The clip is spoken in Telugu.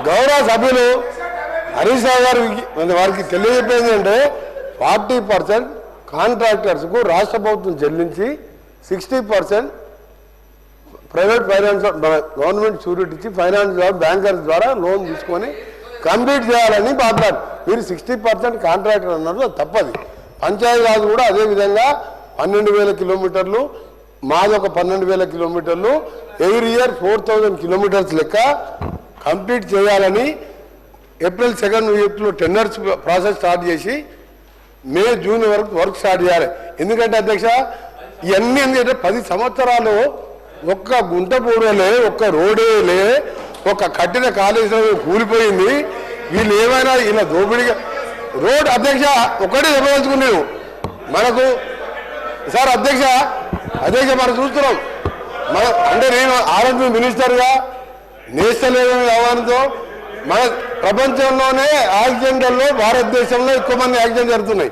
గౌరవ సభ్యులు హరీష్ రావు గారు వారికి తెలియజెప్పేది అంటే 40% కాంట్రాక్టర్స్కు రాష్ట్ర ప్రభుత్వం చెల్లించి 60% ప్రైవేట్ ఫైనాన్స్ గవర్నమెంట్ షూరిటీ ఇచ్చి ఫైనాన్స్ బ్యాంకర్స్ ద్వారా లోన్ తీసుకొని కంప్లీట్ చేయాలని మాట్లాడు. మీరు 60% కాంట్రాక్టర్ అన్నారు, తప్పది. పంచాయతీరాజ్ కూడా అదేవిధంగా 12,000 కిలోమీటర్లు, మాది ఒక 12,000 కిలోమీటర్లు, ఎవ్రీ ఇయర్ 4,000 కిలోమీటర్స్ లెక్క కంప్లీట్ చేయాలని ఏప్రిల్ 2nd వీక్లో టెండర్స్ ప్రాసెస్ స్టార్ట్ చేసి మే జూన్ వరకు వర్క్ స్టార్ట్ చేయాలి. ఎందుకంటే అధ్యక్ష ఇవన్నీ ఎందుకంటే 10 సంవత్సరాలు ఒక్క గుంట పూడలే, ఒక్క రోడే లే, ఒక కట్టిన కాళేశ్వరం కూలిపోయింది. వీళ్ళు ఏమైనా ఇలా దోపిడిగా రోడ్ అధ్యక్ష ఒకటే చెప్పదలుచుకున్నాను మనకు సార్ అధ్యక్ష మనం చూస్తున్నాం. అంటే నేను ఆరోగ్య మినిస్టర్గా నేషనల్ వ్యవహారంతో మన ప్రపంచంలోనే యాక్సిడెంట్లలో భారతదేశంలో ఎక్కువ మంది యాక్సిడెంట్ జరుగుతున్నాయి.